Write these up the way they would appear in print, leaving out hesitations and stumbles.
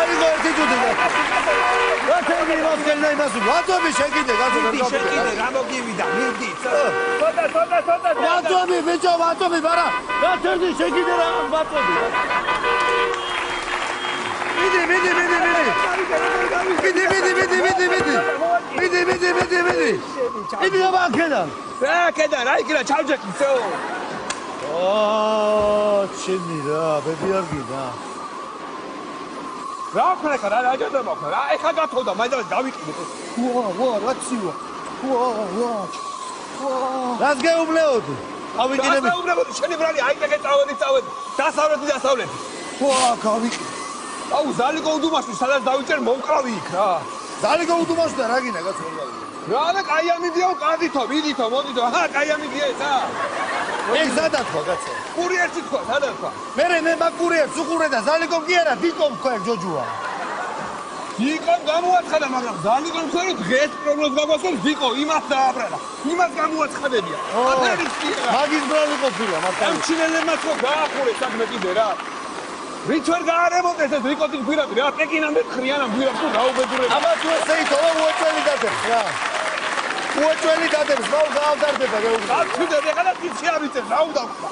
დაიღო ერთი ჯუდი. რატები მოსკელნა იმას ვაწობი შეკიდე, შეკიდე, რა მოგივიდა, მიდი. ცოტა. ვაწობი, ბიჭო, ვაწობი, ბარა. რატები შეკიდე რა ვაწობი. მიდი. მიდი აბანქედან. რა კედან, რა იქნა ჩავჯექი всё. ჩემი რა, ბები არ გიდა. რა ხარ რა ჯერდება ხარ? რა ეხა გათხოვდა, მაინც დავიყიდე. ვა, რა ცივა. ვა. რას გეუბნეოდი? ავიყიდები. რა უბრალოდ შენი ბრალი აიტაკე წავედი. დასავლეთი. ვა, გავიყიდე. აუ ზალიკო უდუმაში სადაც დავიწერ მომკრავი იქ რა. ზალიკო უდუმაში და რა გინდა კაცო მაგალითად. რა და კაი ამიდიო, კადითო, მიდითო, მოდითო. აჰა, კაი ამიდია ესა. ეგ სადაც ხო კაცო. კურიერში თქვა, სადაც თქვა. მე მაგურიერს უყურე და ზალიკომ კი არა, დიკომ თქვა ეგ ჯოჯუა. დიკომ გამოაცხადა, მაგრამ ზალიკომ თქვა რომ დღეს პრობლემს გაგვასწრებს დიკო, იმას დააბრალა. იმას გამოაცხადებია. აფერისტია. მაგის ბრალი ყოფილა, მაგრამ ამ ჩინელებმა ხო გაახურეს საქმე კიდე რა. ვინც ვერ გაარემონტეს ეს რიკოტის გვირაბი რა, პეკინამდე ხრიანა გვირაბს თუ დაუბედურება. აბა თუ ესე ითოვა უეჭველი დადებს რა. უეჭველი დადებს, რა გავდარდება გეუბნები. აფრიდები ახლა თიცი არიწევს, რა უნდა ვქვა.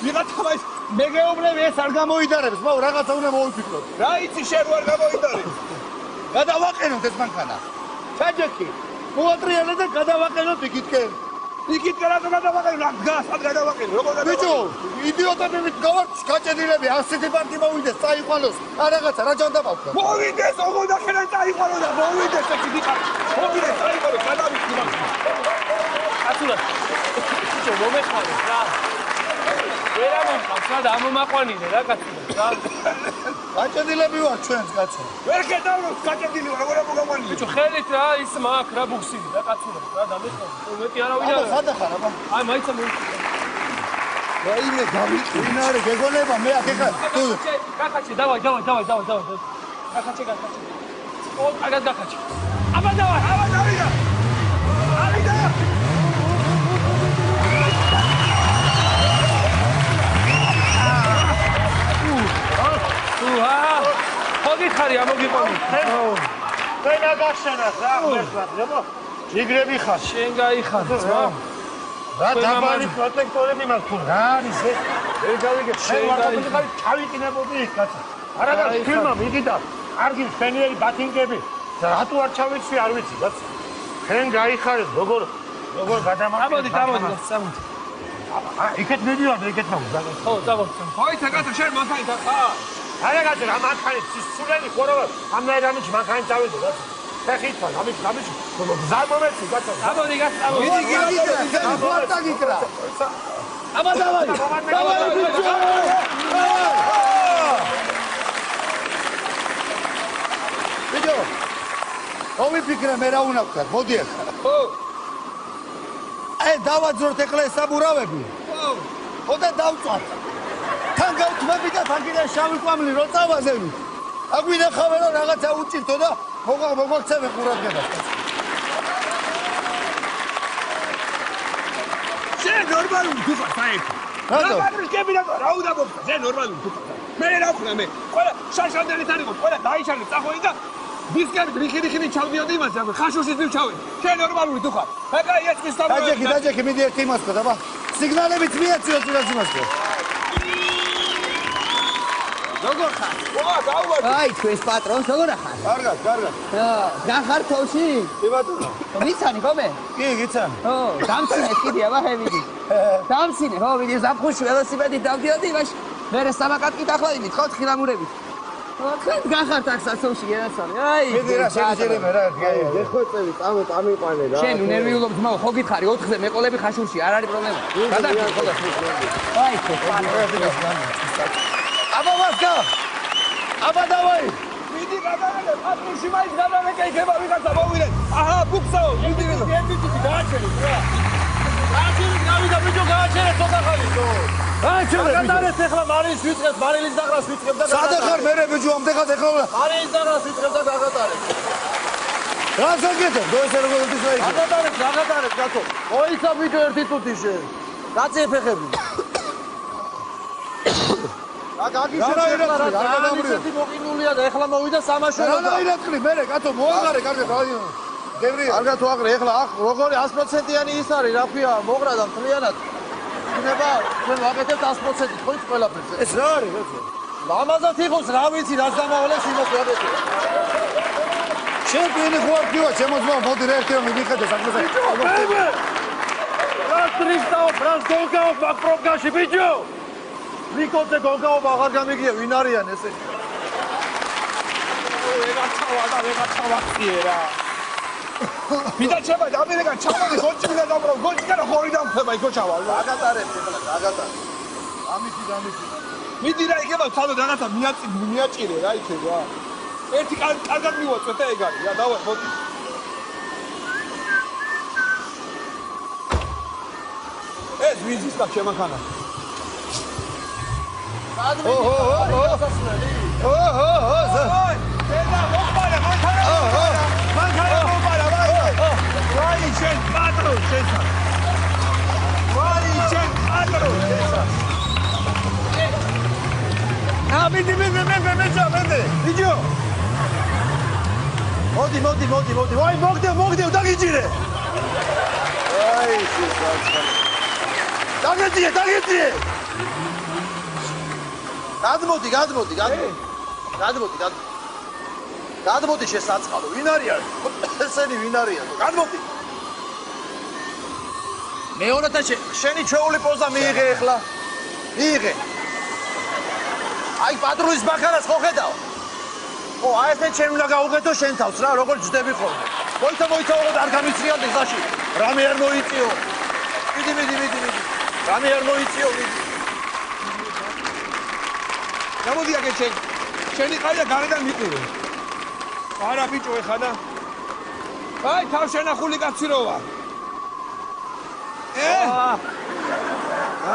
ვიღაცა ის მე გეუბნები ეს არ გამოიდარებს, მაუ რაღაცა უნდა მოვიფიქროთ. რა იცი შენ ვარ გამოიდარებს. გადავაყენოთ ეს მანქანა. ჩაჯექი. მოატრიალე და გადავაყენოთ იქითკენ. იქითკენ რატო გადავაყენო? რა გასად გადავაყენო? როგორ გადავაყენო? ბიჭო, იდიოტები გავართ გაჭედილები, ასეთი პარტი მოვიდეს, წაიყვანოს. რა რაღაცა, რა ჯანდაბავქა. მოვიდეს, ოღონდ ახლა წაიყვანო და მოვიდეს ეს იქით. მოვიდეს, წაიყვანო, გადავიქი მაგ. ათულა. ბიჭო, მომეხმაროს რა. ვერა მომყავს რა და ამომაყვანინე რა კაცო რა. გაჭედილები ვარ ჩვენს კაცო. ვერ გეტავნოს გაჭედილი ვარ, როგორ ამომაყვანინე? ბიჭო, ხელით რა ის მაგ რა ბუქსიდი რა კაცო რა დამეხმარ. მეტი არავინ აბა არა. სადა ხარ აბა? აი მაიცა მოვიდა. რაიმე გავიყი. ვინ არის გეგონება მე აქ ეხა. გახაჩე, დავაი. გახაჩე. ო, აგად გახაჩე. აბა დავაი. ავიდა. ხოდი ხარი ამოგიყვანი. თქვენ აგახსენათ რა მერტად, ებო? იგრები ხარ. შენ გაიხარ ძმა. რა დაბალი პროტექტორები მაქვს თუ რა არის ეს? ვერ გავიგებ შენ ვარ ჩავიკინებოდი იქ კაცო. არა და ფილმა მიგიდა. კარგი შენიერი ბათინგები. რატო არ ჩავიცვი არ ვიცი კაცო. შენ გაიხარეთ როგორ გადამაყენე. გამოდი. იქეთ მიდივარ და იქეთ მაქვს. ხო, წავო. ხოიცა კაცო შენ მანქანით ხარ? არა კაცო რა მანქანით სულელი ხორავ ამნაირამის მანქანით წავედი კაცო. ფეხით ვარ, ამის ზარმომეცი კაცო. გამოდი გასწავლო. გიკრა. აბა დავაი. ბიჭო. მომიფიქრე მე რა უნდა ვქნა, მოდი ახლა. ხო. აი დავაძროთ ეხლა ეს საბურავები. ხო და დავწვათ. თან გავთმები და თანგიდან შავი კვამლი რო წავაზები. აგვინახავენ რომ რაღაცა უჭირთო და მოგოცემე ყურადღებას. შენ ნორმალური თუ ხარ საერთოდ. რატო? მაგრისკები რა უნდა მოგხდა? შენ ნორმალური თუ ხარ. მე რა ვქნა მე? ყველა შაშანდელით არ იყო, ყველა დაიშალე წახვედი და ვისკენ რიხი ჩავდიოდი იმას, ხაშუშის მივჩავდი. შენ ნორმალური თუ ხარ. აკა ეცქის საბურავი. დაჯექი, მიდი ერთი იმას ხო, აბა. სიგნალებიც მიეციო წინას იმას ხო. როგორ ხარ? ვა, გაუვარდი. აი, ჩვენს პატრონს როგორ ახარ? კარგად. გახარ თოში? კი ბატონო. ვიცანი ხომე? კი, გიცანი. ო, დამცინეთ კიდე აბა ჰევიდი. დამცინე, ხო, ვიდი ზაფხულში ველოსიპედით დავდიოდი, იმაში მერე სამაკატკი დახვედი, ხო, თხილამურებით. ხან გახართ აქ სასოში ენაცალე. აი, მიდი რა შეიძლება რა გაი. ეხოწევი, წამიყვანე რა. შენ უნერვიულობ ძმაო, ხო გითხარი 4-ზე მეყოლები ხაშურში, არ არის პრობლემა. გადაგიხო ხოლმე. აი, აბა ვასკა. აბა დავაი. მიდი გადავიდე, პატრონში მაინც გადავეკეიქება ვიღაცა მოვიდეთ. აჰა, ბუქსაო, მიდი გააჩერეთ რა. გავიდა ბიჭო გააჩერე ცოტა ხანი. გააჩერე. გადარეთ ახლა მარილის ვიწყებ, მარილის დაღრას ვიწყებ და სადა ხარ მე ბიჭო ამდღაც ახლა მარილის დაღრას ვიწყებ და გაგატარებ. რა ზოგადად დო ესე როგორ ის აი. გაგატარებ გათო. ოიცა ბიჭო ერთი თუთი შენ. გაწიე ფეხები. ისეთი მოყინულია და ეხლა მოვიდა სამაშველო და რანაირად მე კაცო მოაღარე კარგად გევრია კარგად ვაღრე ეხლა როგორი 100%-იანი ის არის რა ქვია მოღრა და მთლიანად იქნება ჩვენ ვაკეთებთ 100%-ით ხო ის ყველაფერზე ეს რა არის კაცო ლამაზად იყოს რა ვიცი რაც დამავალეს იმას ვაკეთებ ჩემპიონი ხო არ ქივა შემოძმა მოდი რა ერთეო მიხედე საქმეზე რა ტრიფტაო ფრანს გოლგაო ბაკპროგაში ბიჭო რიკოზე გოლგაო აღარ გამიგია ვინ არიან ესე ვეგაჩავა მიდა ჩება და ამერიკა ჩამოდი გოლჭი და დაბრუნ გოლჭი და ხორი დამხება იქო ჩავალ აგატარებ ეხლა აგატარ ამისი მიდი რა იქება თავი რაღაცა მიაჭირე რა იქე რა ერთი კარგად მივაწვეთ და ეგ არის რა დავა მოდი ეს ვიზის და შემახანა მოდი ვაი მოგდე დაგიჭირე აი დაგეძიე გადმოდი შესაწყალო ვინ არიან ესენი ვინ არიან გადმოდი მეორეთა შენი ჩვეული პოზა მიიღე ეხლა მიიღე აი პატრულის ბაქარას ხო ხედავ ო აი ესე ჩემ უნდა გაუღეთო შენ თავს რა როგორ ჯდები ხოლმე მოიცა ოღონდ არ გამიწრიალ დეზაში რამე არ მოიწიო მიდი რამე არ მოიწიო მიდი გამოდი აქ შენი ყაია გარედან მიყურე არა ბიჭო ეხა და აი თავშენახული კაცი რო ვარ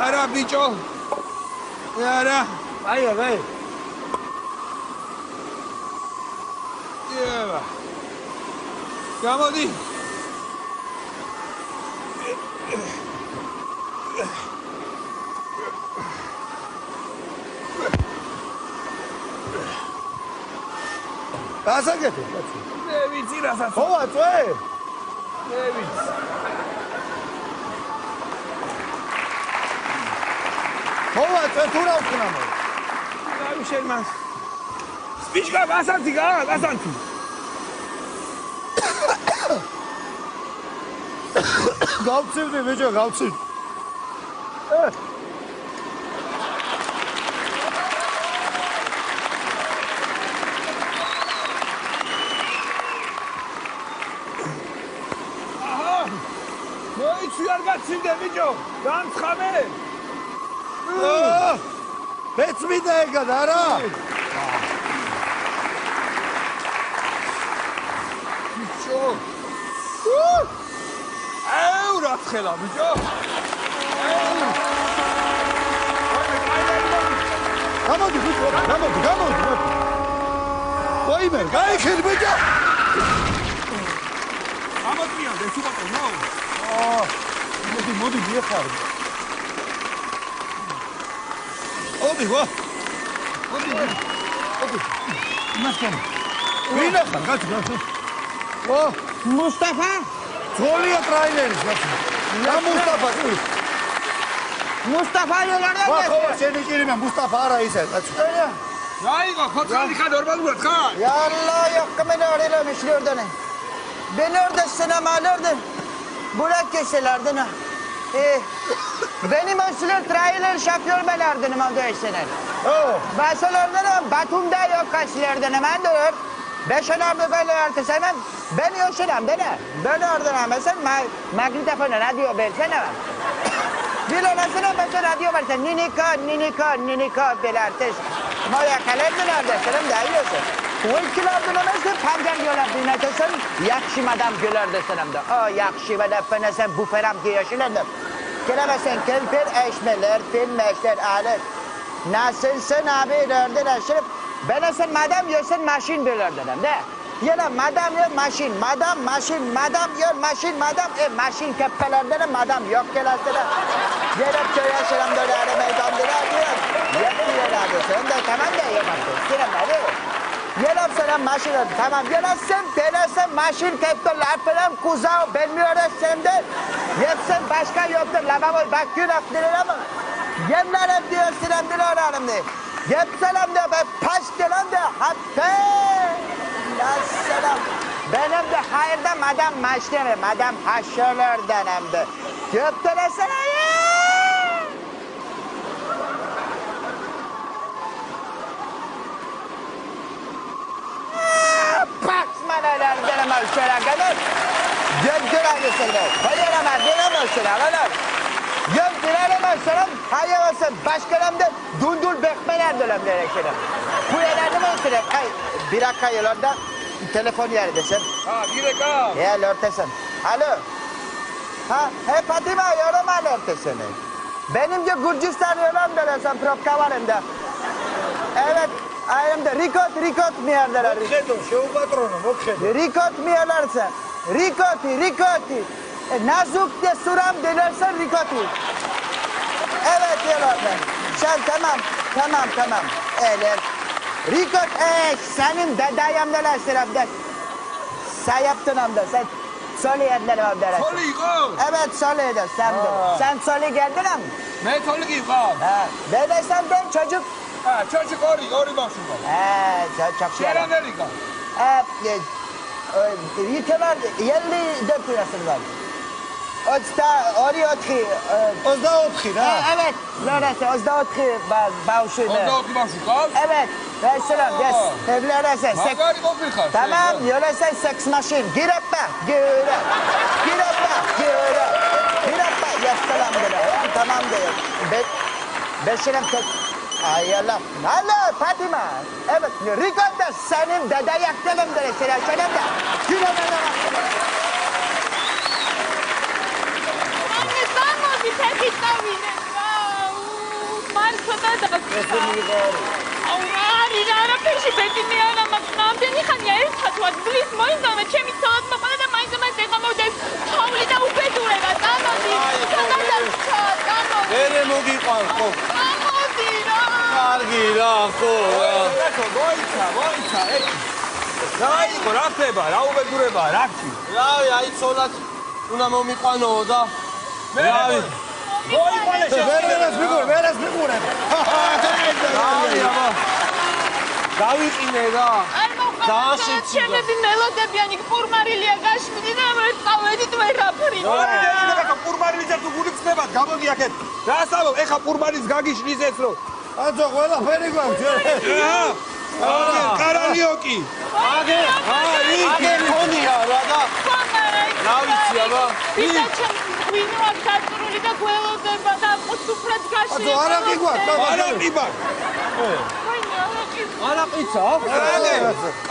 არა ბიჭო არა აი ევა გამოდი გასაგებია მე ვიცი რასაც ხო აწვე მე ვიცი ხო აწვე თუ რა ვქნა მე აი შენ მას სპიჩკა გასანთი გავცივდი ბიჭო გავცივდი მოიცი არ გაცივდე ბიჭო დამცხამე მეც მინდა ეგად არა ბიჭო რა თხელა ბიჭო გამოდი ბიჭო გამოდი ვაიმე გაიხիր ბიჭო ამოწიანდე თუ ბატონო მოდი მიეხარ ოდი ვა მასკენ ვინ ახარ კაცო ო მუსტაფა ძოლია ტრაილერი კაცო რა მუსტაფა იოლარდა ხო შენი ჭირიმე მუსტაფა არა ისე კაცო რაიგო ხოთრალი ხა ნორმალურად ხარ Yallah yakkamını araylamış lordane. Ben oradasın ama lordan. Burak geçselerden ha. Benim ösülür trailer şampiyon belerdenim aldı eşseler. Basalardan ha Batum'da yok kaçlardan hemen dur. Beşenemde böyle ertesenen ben yoşenem de ne? Ben oradan hemen magnetofonu radyo versene ben. Bir olasına ben radyo versen ninika belertes. Maya kalendin neredesin de yiyorsun. O ikilerden hemen pancar gölerden neredesin? Yakşım adam gölerdesin hem de. O yakşım adam sen bu feram ki yaşılandım. Kelemesen kelper eşmeler, filmeşler, alet. Nasılsın abi nereden aşırıp? Ben sen madam yiyorsun maşin bölerdin hem de. Yine madam yok maşin, madam maşin, madam yok maşin, madam maşin kepelerden madam yok kelerden. Gelip köye selam da arabayı döndüler diyor. Yapıyorlar diyor. Sen de tamam da yapmadın. Selam da diyor. Gelip selam maşın tamam. Gelirsen maşın tepkiler falan kuzağı bilmiyoruz sen de. Yapsın başka yoktur. Lavabo bak günah diyor ama. Yemlerim diyor selam diyor ararım diyor. Yapsalam diyor ben paş diyorum diyor. Hatta. La selam. Benim de hayırda madem maçları, madem haşırlar dönemde. Göptelesene ya! Paksmanalar dönemel şöyle kadar. Göptelemel şöyle. Hayırama dönemel şöyle kadar. Göptelemel şöyle. Hayırası başkalarımda dundul bekmeler dönemde şöyle. Bu yerlerde mi şöyle? Bir dakika yıllarda. Telefon yerindesin. Ha, direkt ha. Ya lörtesin. Alo. Ha, Fatima yoruma lörtesini. Benimce Gürcistan yolam dönersen propka var hem de. Evet, ayımda rikot mi yerdeler? Mokhedon, sheupatronო, mokhedon. Rikot mi yerlersen? Rikoti. Nazuk diye suram denersen rikoti. Evet yerlerden. Sen tamam. Eğer. Rikot, senin dedayamdalar sıramda. Sen yaptın amda, sen söyleyenler amda. Soli იყო? Evet söyledi, sen söyle geldin am. მე თოლი კი ვარ. Dedesem ben çocuk. Ha, çocuk ორი ბავშვი ვარ. Çok şey. შენანერი გა. Yıkılar 54 yaşında var. Ori otki. 24 რა. Evet, Lorese 24 bavşuydu. 24 ბავშვი გავს? Evet, Veselam, yes. Lorese, მაგარი ყოფილიყარ. tamam, Lorese seks maşin. Girappa, girappa. Yes, selam diyor. Tamam diyor. Beşirem tek. Ay Allah. Alo Fatima. Evet, Rico'da senin dede yaktım diyor. Selam da. Girappa. Anne sana bir tepki tavine. Marka da Aurari, რა ფერში ბედნი არა მაქვს. რამდენი ხანია ერთად ვარ. ბლის მოინდომა ჩემი ცოლად მოყოლა და მაინც ეხამოვდეს თავლი და უბედურება. წამოდი. ერე მოგიყვან ხო? წამოდი რა. კარგი რა ხო. მოიცა. რა იყო, რა ხდება, რა უბედურება, რა გქი? რავი, აი ცოლად უნდა მომიყვანოო და რავი. ვერას მიგურე. რავი, აბა. დავიყინე რა. არ მოხდა. ჩემები მელოდებიანი პურმარილია გაშმიდი და მე წავედით ვერაფერი. ეხა პურმარილის თუ გული ხდება, გამოდი აქეთ. რა ასწავლო, ეხა პურმარის გაგიშლის ეს რო. აძო ყველაფერი გვაქვს. კარალიოკი. აგერ ხონია რა და რა ვიცი აბა. ისა ჩემ ვინო აქ დაწრული და გველოდება და უცუფრად გაშლი. აძო არაკი გვაქვს. არაკი ბარ. არაკიცა?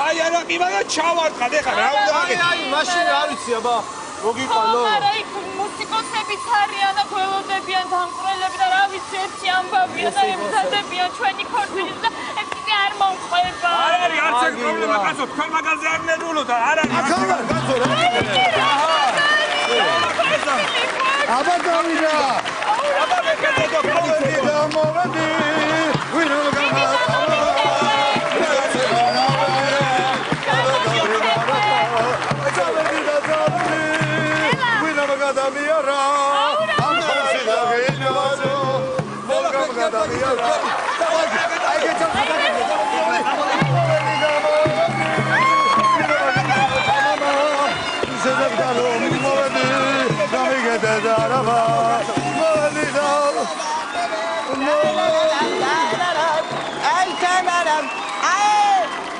აი არაკი ბარ და ჩავარყად ეხა რა უნდა აკეთო? აი მაშინ რა ვიცი აბა. მოგიყვანო. არა იქ მუსიკოსებიც არიან და გველოდებიან დამკვრელები და რა ვიცი ერთი ამბავია და ემზადებიან ჩვენი ქორწილის და ერთი არ მომყვება. არ არის არც ეს პრობლემა კაცო, თქვენ მაგაზე არ ნერვულო და არ არის. ახლა კაცო რა. აბა დავიდა. აბა მეკეთე პრობლემა. მოვედი. ვინო გამა.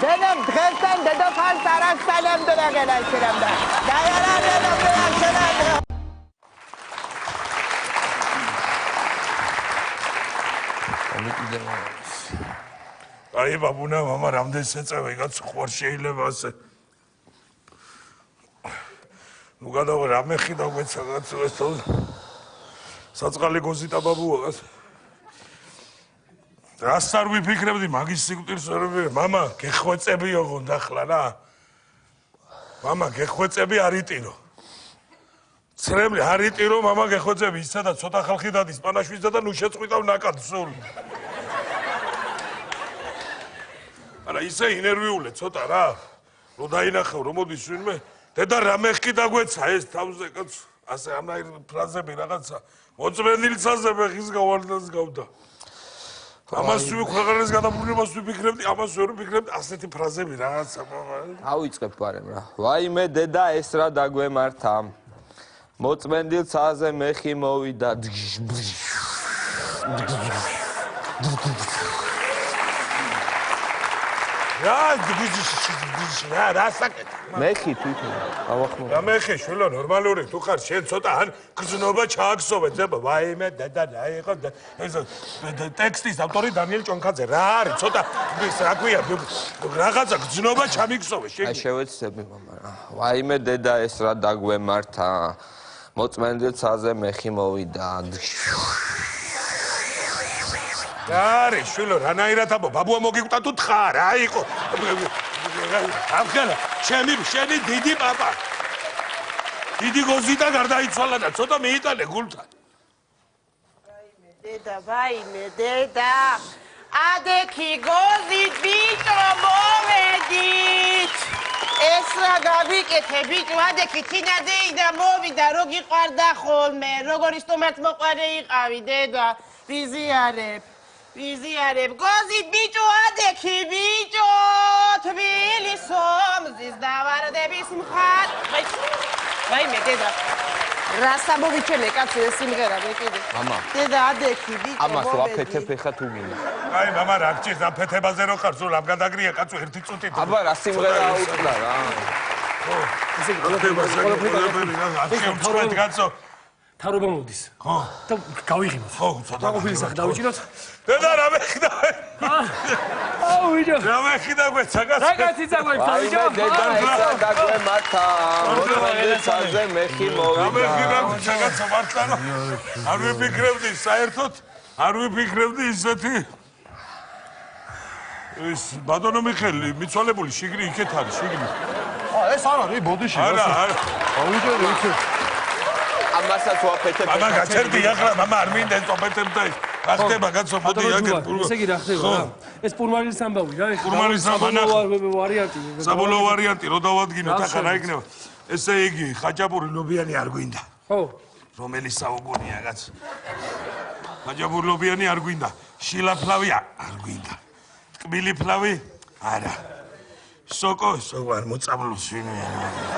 Benim Dresden dede fal tarak selamdır gelen selamda. Dayanan selamdır selamdır. აი ბაბუნა мама რამდენს ეწევა იგაც ხوار შეიძლება ასე ნუ გადავა რამე ხიდა გვეცა კაცო ეს საწყალი გოზიტა ბაბუა რას არ ვიფიქრებდი მაგის სიკვდილს ვერ ვიფიქრე мама გეხვეწები ოღონდ ახლა რა мама გეხვეწები არიტირო ცრემლი არიტი რომ მამა გეხვეწები ისცა და ცოტა ხალხი დადის პანაშვიდსა და ნუ შეწყვიტავ ნაკადს სულ. არა ისე ინერვიულე ცოტა რა. რო დაინახავ რომ მოდის ვინმე დედა რამე ხი დაგვეცა ეს თავზე კაცო. ასე ამაირ ფრაზები რაღაცა მოწმენდილ ცაზე ხის გავარდას გავდა. ამას ვიქვეყნეს გადაბრუნებას ვიფიქრებდი, ამას ვერ ვიფიქრებდი, ასეთი ფრაზები რაღაცა. ავიწყებ ბარემ რა. ვაიმე დედა ეს რა დაგვემართა. მოწმენდილ ცაზე მეხი მოვიდა. რა საკეთე? მეხი თვითონ. ავახმო. რა მეხი შვილო ნორმალური თუ ხარ შენ ცოტა ან გზნობა ჩააგსოვე ძება ვაიმე დედა რა იყო ეს ტექსტის ავტორი დანიელ ჭონქაძე რა არის ცოტა რა ქვია რაღაცა გზნობა ჩამიგსოვე შენ აი შევეცდები მამა რა. ვაიმე დედა ეს რა დაგვემართა. მოწმენდილ ცაზე მეხი მოვიდა. არის შვილო რანაირად აბო ბაბუა მოგიკვდა თუ თხა რა იყო ახლა შენი დიდი პაპა დიდი გოზიტა გარდაიცვალა და ცოტა მიიტანე გულთან ვაიმე დედა ადექი გოზით ბიჭო მოვედით ეს რა გავიკეთე ბიჭო ადექი თინადეი და მოვიდა რო გიყვარდა ხოლმე როგორი სტუმარს მოყვარე იყავი დედა ვიზიარებ გოზით ბიჭო ადექი ბიჭო თბილის ომზის დავარდების მხარ ვაიმე დედა რა სამოვიჩენე კაცო ეს სიმღერა მე კიდე მამა დედა ადექი ბიჭო ამას ვაფეთებ ეხა თუ გინდა აი მამა რა გჭირს ამ ფეთებაზე რო ხარ სულ ამ გადაგრია კაცო ერთი წუთით აბა რა სიმღერა აუწყდა რა ესე იგი ყველაფერი აღშევწყვეტ კაცო თავრობა მოდის ხო და გავიღიმოთ ხო ცოტა ყოფილი სახე დავიჭიროთ დედა რა მეხდა აუ ვიჯო რა მეხდა გვეცა კაცო რაგაცი წაგვეცა ვიჯო დედა ეს რა დაგვემართა მოწმენდილ ცაზე მეხი რა მოვიდა მეხდა გვეცა კაცო მართლა არ ვიფიქრებდი საერთოდ არ ვიფიქრებდი ისეთი ეს ბატონო მიხელი მიცვალებული შიგნი იქეთ არის შიგნი ეს არ არის ბოდიში არა ავიჯერე იქე ამასაც ვაფეთებ მამა გაჩერდი ახლა მამა არ მინდა ეს ოპერტებდა ის რა ხდება კაცო მოდი აქეთ ესე იგი რა ხდება რა ეს პურმალის ამბავი რა ეს პურმალის ამბავი ვარიანტი საბოლოო ვარიანტი რო დავადგინოთ ახლა რა იქნება ესე იგი ხაჭაპური ლობიანი არ გვინდა ხო რომელი საუგუნია კაცო ხაჭაპური ლობიანი არ გვინდა შილაფლავი არ გვინდა ტკბილი ფლავი არა სოკო არ მოწამლოს ვინმე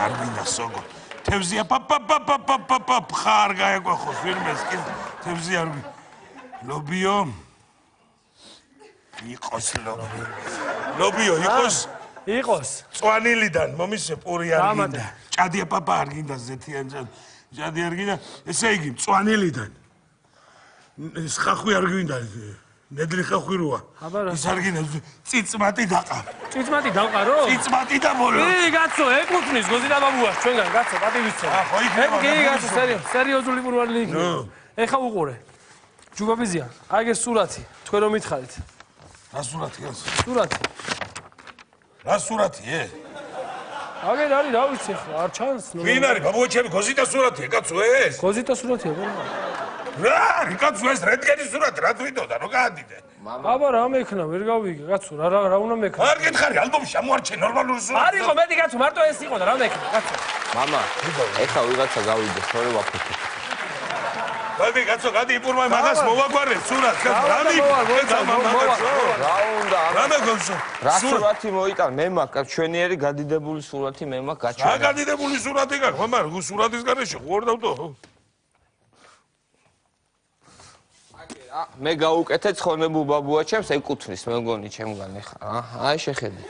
არ გვინდა სოკო თევზია პაპაპაპაპაპ ხარ გაეკვახოს ვინმეს კი თევზი არ გვინდა ლობიო იყოს ლობიო იყოს წვანილიდან მომისე პური არ გინდა ჭადია პაპა არ გინდა ზეთიან ჭადი არ გინდა ესე იგი წვანილიდან ეს ხახვი არ გინდა ნედლი ხახვი როა ის არ გინდა წიწმატი დაყარ წიწმატი დავყარო წიწმატი და მოლო კი კაცო ეკუთვნის გოზინა ბაბუას ჩვენგან კაცო პატივისცემა ხო იქნება კი კაცო სერიოზული პურვალი იქნება ეხა უყურე ჯუბაბიზია აი ეს სურათი თქვენ რომ მითხარით რა სურათი კაცო სურათი რა სურათი აგერ არის რა ვიცი ხო არ ჩანს ვინ არის ბაბუა ჩემი გოზიტა სურათია კაცო ეს გოზიტა სურათია რა არის კაცო ეს რენტგენის სურათი რა თვითონდა რო გაადიდე აბა რა მექნა ვერ გავიგე კაცო რა უნდა მექნა არ გითხარი ალბომში ამოარჩე ნორმალური სურათი არ იყო მეტი კაცო მარტო ეს იყო და რა მექნა კაცო მამა ეხა ვიღაცა გავიდეს თორე ვაფეთებ გადი კაცო გადი იპურმაი მაგას მოვაგვარე სურათს კაცო რადი რა უნდა რა მეგონსო რა სურათი მოიტან მე მაქვს ჩვენიერი გადიდებული სურათი მე მაქვს გაჩვენა რა გადიდებული სურათი გაქვს მამა სურათის გარეშე ხوار დავდო მე გაუკეთე ცხონებულ ბაბუა ჩემს ეკუთვნის მე მგონი ჩემგან ეხა აი შეხედე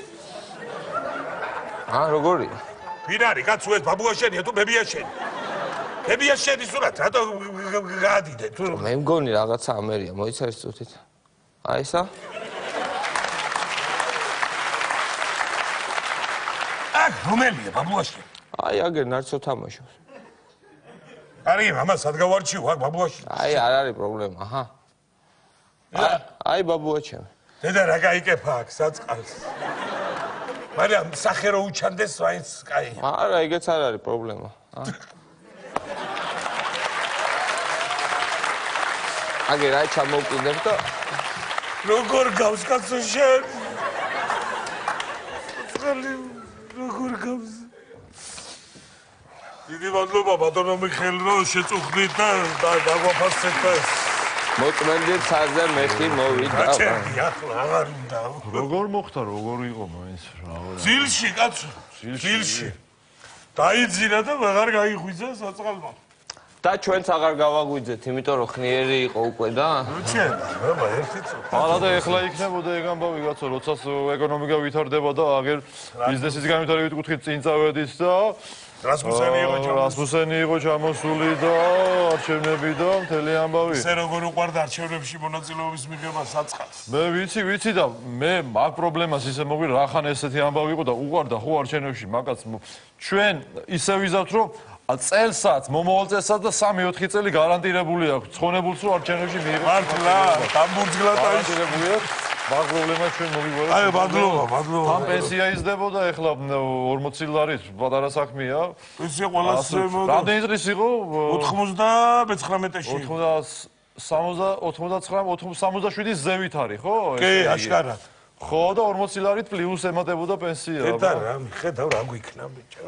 როგორია ვინ არის კაცო ეს ბაბუა შენია თუ ბებია შენი ბებია შენი სურათი რატო გაადიდე თუ მე მგონი რაღაცა ამერია მოიცავს წუთით აი ესა აქ რომელია ბაბუა შენი აი აგერ ნარცო თამაშობს არის მამა სად გავარჩიო აქ ბაბუაში აი არ არის პრობლემა აჰა აი ბაბუა ჩემი დედა რა გაიკეფა აქ საწყალს მაგრამ სახე რო უჩანდეს ვაინც კაი არა ეგეც არ არის პრობლემა აგე რა ჩამოვკიდებ და როგორ გავს კაცო შენ? როგორ გავს? დიდი მადლობა ბატონო მიხეილ რომ შეწუხდით და დაგვაფასეთ და მოწმენდილ ცაზე მეხი მოვიდა. ჩემი ახლა აღარ უნდა. როგორ მოხდა როგორ იყო მაინც რა. ძილში კაცო. ძილში. დაიძინა და აღარ გაიღვიძა საწყალმა. და ჩვენც აღარ გავაგვიძეთ, იმიტომ რომ ხნიერი იყო უკვე და ჩვენ, აბა ერთი წუთი. არა და ეხლა იქნებოდა ეგ ამბავი კაცო, როცა ეკონომიკა ვითარდება და აგერ ბიზნესის განვითარებით კუთხით წინ წავედით და რასმუსენი იყო ჩამოსული და არჩევნები და მთელი ამბავი. ესე როგორ უყვარდა არჩევნებში მონაწილეობის მიღება საწყალს. მე ვიცი და მე მაგ პრობლემას ისე მოგვი რახან ესეთი ამბავი იყო და უყვარდა ხო არჩევნებში მაგაც ჩვენ ისე ვიზავთ რომ წელსაც მომავალ წელსაც და 3-4 წელი გარანტირებული აქვს ცხონებულს რომ არჩევნებში მიიღოს. მართლა, დამბურძგლა გარანტირებული აქვს. მაგ პრობლემას ჩვენ მოგვიგვარეთ. აი, მადლობა. ამ პენსია იზრდებოდა ეხლა 40 ლარით პატარა საქმეა. პენსია ყველას შემოდა. რამდენი წლის იყო? 99-ში. 67 ზევით არის, ხო? კი, აშკარად. ხო და 40 ლარით პლუს ემატებოდა პენსია. ხედა რა, ხედავ რა გვიქნა ბიჭო.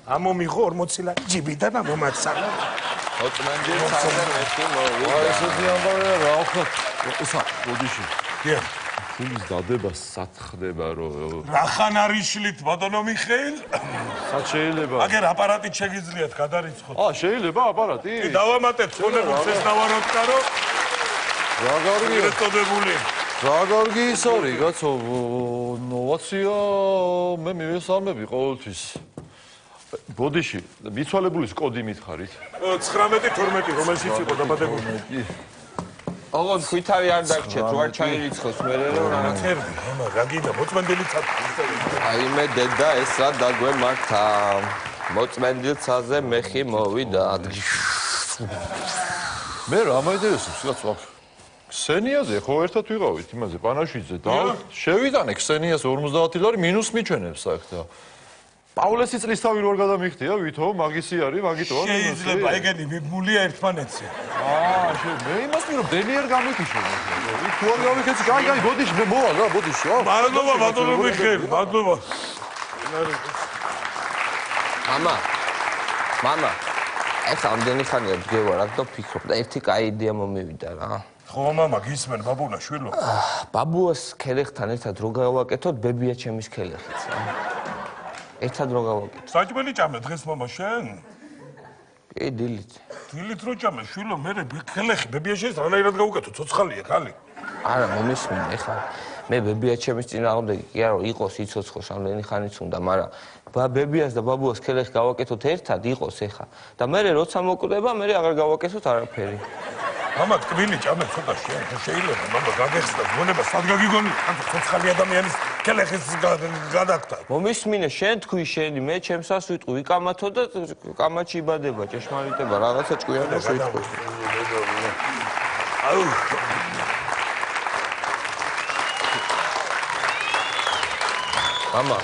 ამომიღო 40 ლარი ჯიბიდან ამომაცალა. მოწმენდილ ცაზე მეხი მოვიდა. ესეთი ამბავია რა ვქნა. ისა, ბოდიში. კი. ფულის დადება სათხდება რომ რახან არის შლით ბატონო მიხეილ? სად შეიძლება? აგერ აპარატით შეგიძლიათ გადარიცხოთ. შეიძლება აპარატი? კი, დავამატებ ცხონებულს ეს დავაროტკარო. რა გარგია? ერთოდებული. რა გარგი ის არის, კაცო? ნოვაცია მე მივესალმები ყოველთვის. ბოდიში, მიცვალებულის კოდი მითხარით? 19-12, რომელშიც იყო დაბადებული. ოღონდ ხვითარი არ დაგჭეთ, რო არ ჩაირიცხოს მე რომ რა. თერბი, ამა რა გინდა მოწმენდილი ცაცხი. აი მე დედა ეს რა დაგვემართა. მოწმენდილ ცაზე მეხი მოვიდა. მე რა მაინტერესებს, კაცო? ქსენიაზე ხო ერთად ვიყავით იმაზე პანაშვიძე და შევიტანე ქსენიას 50 ლარი მინუს მიჩვენებს აქ და პავლესი წლისთავი რო არ გადამიხდია, ვითო, მაგისი არის, მაგიტოა. შეიძლება ეგენი მიბმულია ერთმანეთზე. მე იმას ვირო, დენიერ გამიქიშე. თუ არ გამიქეცი, კაი, ბოდიში, მე მოვალ რა, ბოდიში, რა. მადლობა, ბატონო მიხეილ, მადლობა. მამა. ეხლა ამდენი ხანია დგევარ აქ და ვფიქრობ და ერთი კაი იდეა მომივიდა რა. ხო, მამა, გისმენ, ბაბუნა, შვილო. ბაბუას ქელეხთან ერთად რო გავაკეთოთ, ბებია ჩემის ქელეხიც რა. ერთად რო გავაკეთოთ. საჭმელი ჭამე დღეს მამა შენ? კი, დილით. დილით რო ჭამე, შვილო, მე ქელეხი ბებია შენს რანაირად გავუკეთო, ცოცხალია, ხალი. არა, მომისმინე, ეხლა მე ბებია ჩემის წინააღმდეგი კი არა, იყოს იცოცხლოს ამდენი ხანიც უნდა, მაგრამ ბებიას და ბაბუას ქელეხი გავაკეთოთ ერთად, იყოს ეხლა. და მე როცა მოკვდება, მე აღარ გავაკეთოთ არაფერი. მამა, ტკბილი ჭამე ცოტა შენ, შეიძლება, მამა, გაგეხსნა, გონება, სად გაგიგონი, ცოცხალი ადამიანის ქელეხის გადაგტა. მომისმინე, შენ თქვი შენი, მე ჩემსას ვიტყვი, ვიკამათო და კამათში იბადება, ჭეშმარიტება, რაღაცა ჭკვიანობს ვიტყვი. აუ. მამა,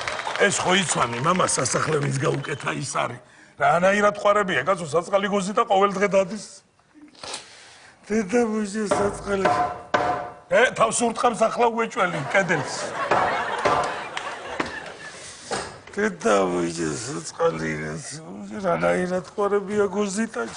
ეს ხო იცვამი, მამა, სასახლე ვინც გაუკეთა ის არის. რანაირად ყვარებია, კაცო, საწყალი გოზი და ყოველ დღე დადის. დედამუშა საწყალი. თავს ურტყამს ახლა უეჭველი კედელს. დედამუშა საწყალი, რანაირად ყვარებია გოზიტაჭ.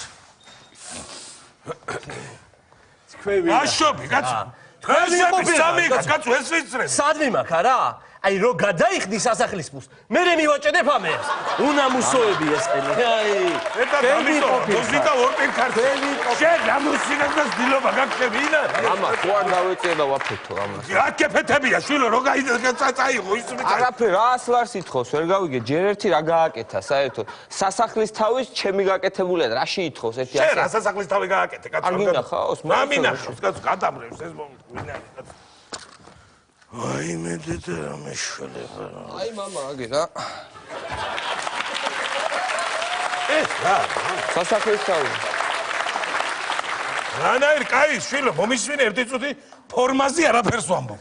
თქვენი აშობი, კაცო. თქვენი სამი, კაცო, ეს ვიცრე. სადმი მაქვს არა? აი რო გადაიხდი სასახლის ფულს, მე მივაჭედებ ამერს. უნამუსოები ეს ყელი. აი, გოზიტა ორპენ ქართლი. შენ გამოსინებას დილობა გაგხები ინა? მამა, თუ არ დავეწია და ვაფეთო ამას. რა კეფეთებია, შვილო, რო წაიღო ის მიწა. არაფერ, 100 ლარს ითხოვს, ვერ გავიგე, ჯერ ერთი რა გააკეთა, საერთოდ. სასახლის თავის ჩემი გაკეთებულია და რაში ითხოვს ერთი შენ რა სასახლის თავი გააკეთე, კაცო? არ გინახავს? მამინახავს, კაცო, გადამრევს ეს ვინა არის, კაცო. აი მე დედა რა მეშველება რა. აი მამა, აგი რა. ეს რა? სასახლის თავი. რანაირ კაი, შვილო, მომისმინე ერთი წუთი ფორმაზე არაფერს ვამბობ.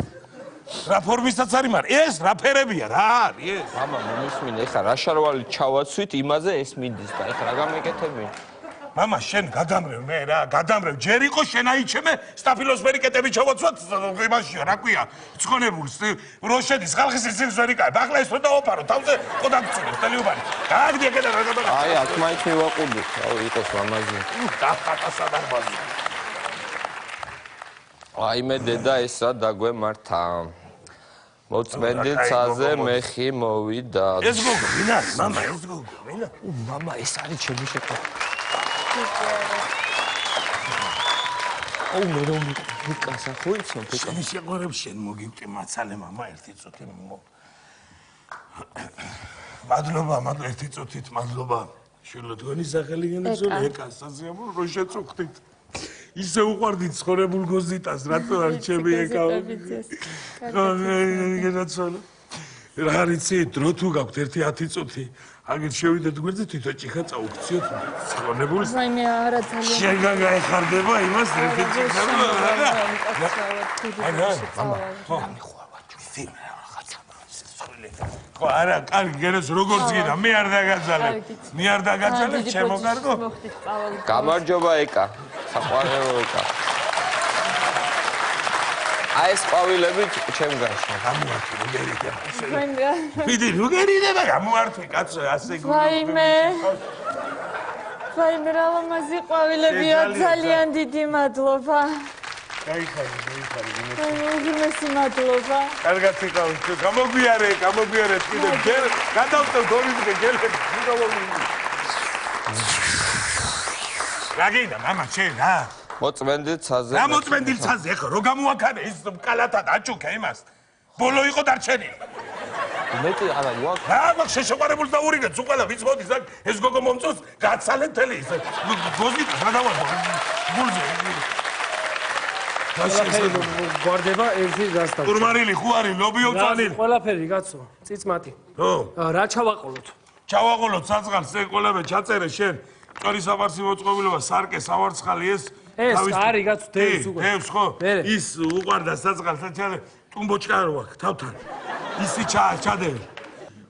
რა ფორმისაც არის, მაგრამ ეს რა ფერებია, რა არის ეს? მამა, მომისმინე, ეხლა რა შარვალი ჩავაცვით, იმაზე ეს მიდის და ეხლა რა გამეკეთები? მამა შენ გადამრევ მე რა გადამრევ ჯერ იყო შენ აიჩემე სტაფილოსფერი კეტები ჩავაცვათ იმაშია რა ქვია ცხონებულს რო შედის ხალხის ისინს ვერ იკავებ ახლა ეს რო დავაფარო თავზე ხო დაგწუნე ტელიუბანი გააგდი ეკედა რა გადაგა აი აქ მაინც მივაყუდოთ აუ იყოს ლამაზი დახატასა დარბაზი აი მე დედა ეს რა დაგვემართა მოწმენდი ცაზე მეხი მოვიდა ეს გოგო ვინ არის მამა ეს გოგო ვინ მამა ეს არის ჩემი შეფა აუ მე რომ ვიკასა ხო იცნობ შენი შეყვარებ შენ მოგივჭი მაცალე მამა ერთი წუთი მადლობა ერთი წუთით მადლობა შვილო თქვენი სახელი გენაცვალე ეკას საზიამო რო შეწუხდით ისე უყვარდით ცხოვრებულ გოზიტას რატო არ ჩემი ეკა გენაცვალე რა არიცი დრო თუ გაქვთ ერთი 10 წუთი აგერ შევიდეთ გვერდზე თვითონ ჭიქა წაუქციოთ ცხოვრებულს ვაიმე არა ძალიან შენ გაიხარდება იმას ერთი ჭიქა ხო არა კარგი გეროს როგორც გინდა მე არ დაგაძალებ მე არ დაგაძალებ ჩემო კარგო გამარჯობა ეკა საყვარელო ეკა აი ეს ყვავილები ჩემგანში გამოართვი გერიდება ვენგა მიდი გერიდება გამოართვი კაცო ასე ვაიმე რა ლამაზი ყვავილებია ძალიან დიდი მადლობა გაიხარე უგიმესი მადლობა კარგად იყავით გამოგვიარე კიდე გერ გადავწევ დორიზე გელები რა გინდა მამა შენ რა მოწმენდი ცაზე რა მოწმენდი ცაზე ხო რო გამოაქარე ის კალათად აჭუქე იმას ბოლო იყო დარჩენილი მეტი არა ვაკ რა მაგ შეშეყარებულს დაურიგეთ უყალა ვიც მოდის ეს გოგო მომწონს გაცალეთ თელი ის გოზით რა დავარდა გულზე გვარდება ერთი გასტა ტურმარილი ხო არის ლობიო წანილი ყველაფერი კაცო წიწმატი ხო რა ჩავაყოლოთ ჩავაყოლოთ საწყალს ეს ყველაფერი ჩაწერე შენ წვერი საფარსი მოწყობილობა სარკე სავარცხალი ეს არის კაცო დევს უკვე დევს ხო ის უყარდა საწყალს ჩადე ტუმბოჩკა რო აქვს თავთან ისი ჩადევი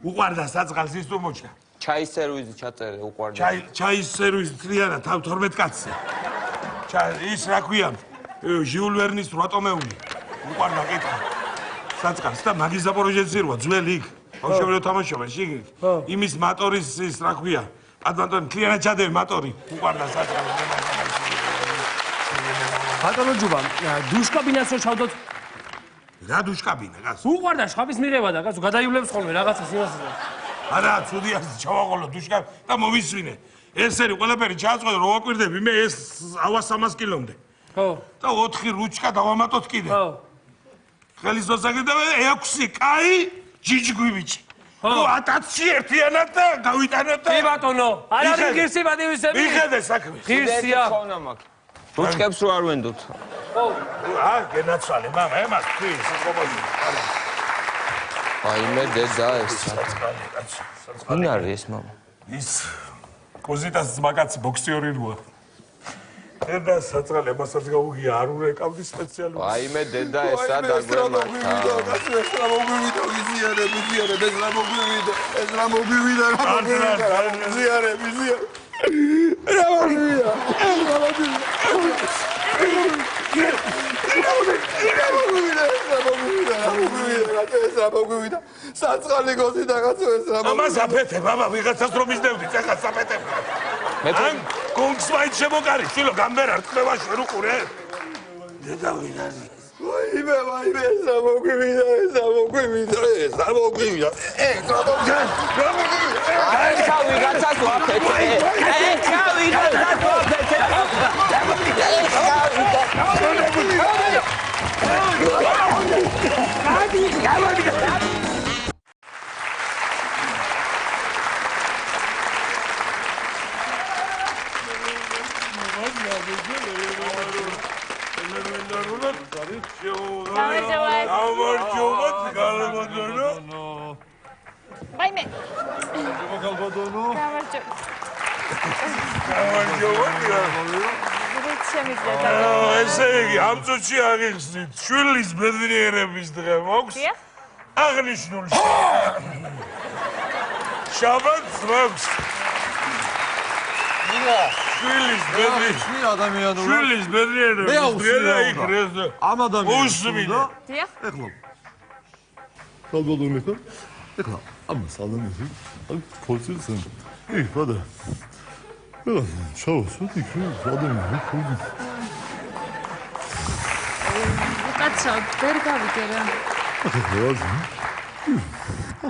უყარდა საწყალს ის ტუმბოჩკა ჩაის სერვიზი ჩაწერე უყარდა ჩაის სერვიზი თლიანა თავ 12 კაცზე ის რა ქვია ჟიულ ვერნის რატომეული უყარდა კითხვა საწყალს და მაგის ზაპოროჟეცი როა ძველი იქ ბავშვები რო თამაშობენ შიგნით იმის მოტორის ის რა ქვია ადვანტონი თლიანად ჩადევი მოტორი უყარდა საწყალს ბატონო ჯუბა დუშკაბინას რო ჩავდოთ რა დუშკაბინა კაცო უყარდა შხაბის მიღება და კაცო გადაივლებს ხოლმე რაღაცას იმას არა ცუდია ჩავაყოლო დუშკაბ და მოვისვინე ესერი ყველაფერი ჩააწყვეტე რო ვაკვირდები მე ეს ავა 300 კილომდე ხო და 4 რუჩკა დავამატოთ კიდე ხო ხელის დოსაგები და 6 კაი ჯიჯგვიბიჭი ხო 1000-ში ერთიანად და გავიტანოთ და კი ბატონო არ არის ღირსი ბადივისები მიხედე საქმე ღირსია ხონა მაქვს რუჩკებს რო არ ვენდოთ ხო გენაცვალე მამა ემას თქვი საწყობაზე აი მე დედა ეს ვინ არის ეს მამა ის კოზიტას ძმაკაცი ბოქსიორი როა დედა საწყალე ემასაც გაუგია არ ურეკავდი სპეციალურად აი მე დედა ესა დაგვემართა ეს რა მოგვივიდა საწყალი გოზი დაგაცო ეს რა ამას აფეთე ბაბა ვიღაცას რომ ისდევდი ეხა საფეთებ ან კონგს ვაით შემოგარი შილო გამბერარ ტყევაში ვერ უყურე დედა ვინ არის ვაიმე ეს რა მოგვივიდა აი ხავი გაცას ვაფეთე ვაიმე ესე იგი ამ წუთში აღიხსნით შვილის ბედნიერების დღე მოქვს აღნიშნული შაბათს მოქვს შვილის ბედრი შენი ადამიანურა შვილის ბედრიანო მე აუსვია იქ რეზო ამ ადამიანს უსმინე დიახ. ეხლა სალბოდონი ხო ეხლა ამ სალონში ამ ფოცილს იქ ბადა შავა სუთი ადამიანი ხო კაცო, ვერ გავიგე რა.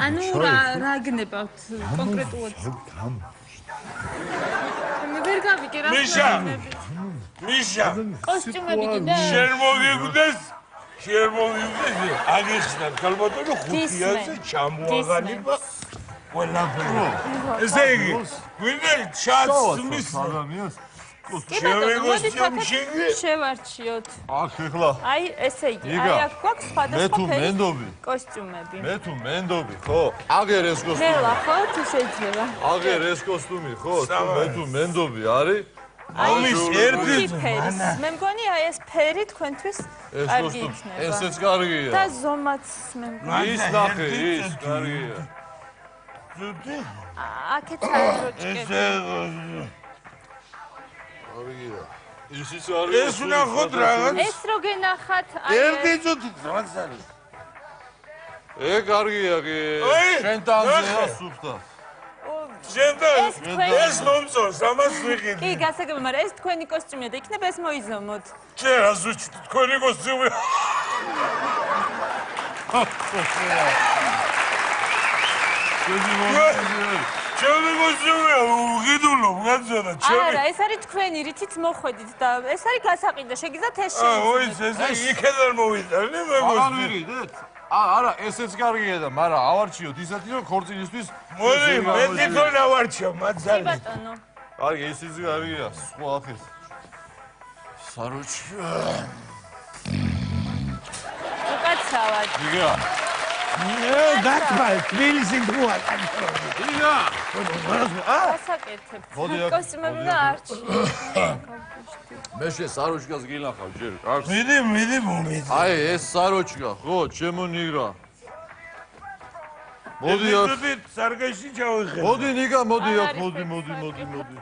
ანუ რა გნებავთ კონკრეტულად? მე ვერ გავიგე რა. მიშა კოსტიუმები კიდე? შენ მოგიგდეს აგიხსნა ქალბატონო ხუთიანზე ჩამოაღალიბა ყველაფერი ესე იგი გვინდა შაც მის ადამიანს კი ბატონო, მოდით აქეთ შევარჩიოთ. აქ ეხლა აი, ესე იგი, აი აქ გვაქვს სხვადასხვა ფერის კოსტიუმები. მე თუ მენდობი ხო აგერ ეს კოსტუმი ნელა ხო თუ შეიძლება? აგერ ეს კოსტუმი ხო მე თუ მენდობი არის ამის ერთი ფერის. მე მგონი აი ეს ფერი თქვენთვის ეს კარგი კოსტუმი იქნება. ესეც კარგია და ზომაც მე მგონი. ის ნახე ის კარგია აქეთ ჩაიროჭკები. კარგია ისიც არის ეს ვნახოთ რაღაც ეს რო გენახათ, აი ერთი წუთით რაღაც არის ე კარგია კი შენ ტანზეა სუფთა შენთან თქვენი- ეს მომწონს ამას ვიყიდე კი, გასაგებია, მაგრამ ეს თქვენი კოსტიუმია და იქნება ეს მოიზომოთ. შენ რას უჩვით თქვენი კოსტიუმი ჩემი კოსტიუმია უღიდულობ გაწოდა ჩემი არა, ეს არის თქვენი, რითიც მოხვედით და ეს არის გასაყიდო, შეგიძლიათ ეს ოი შეიცვალოთ. ეს იქიდან მოვიტანე მე აღარ კოსტიუმი ვირიდეთ არა ესეც კარგია და მაგრამ ავარჩიოთ ისეთი რომ ქორწილისთვის მოდი მე თვითონ ავარჩიო კი მაცალი ბატონო. კარგი ისიც კარგია სხვა ახეს საროჩი უკაცრავად. იგა გაკბა თბილისი დროა იგა გასაკეთებ. მოდი აქ, კოსტიუმები და არჩი. მე შე საროჩკას გილახავ ჯერ კარგს მიდი მომიდ აი ეს საროჩკა ხო ჩემო ნიგრა მოდი აქ თვითონ სარგეში ჩავიხე მოდი ნიგა მოდი არ აქ არის მოდი ეს მოდი საჭირო. მოდი მოდი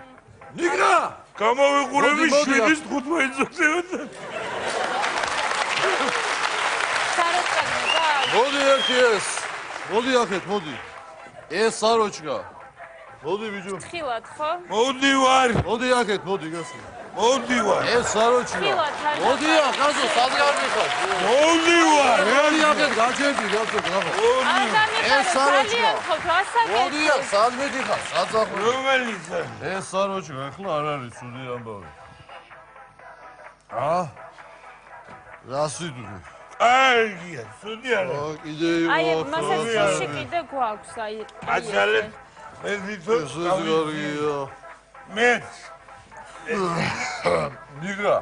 ნიგრა გამოვიყურები მოდი, მოდი, 7-15 წუთი საროჭკა მოდი ერთი ეს მოდი აქეთ მოდი ეს საროჩკა მოდი ბიჭო ხილად ხო? მოდი ვარ მოდი აქეთ მოდი გასული მოდი ვარ ეს საროჩკა ხილად არ მოდი აქ გასო სადღარი ხარ მოდი ვარ მოდი აქეთ გაჩერდი გასო ნახო ეს საროჭკა. საროჭკა. ხო, მოდი აქ გასაკეთებ. სად მედიხარ საძახო რომელიც ეს საროჩკა ახლა არ არის სული ამბავი რა სიდური კარგია სუდი არა კიდე აი, იყო მასაც სუში კიდე გვაქვს, აი. მაცალე მე თვითონ ეს კარგია მე ნიგრა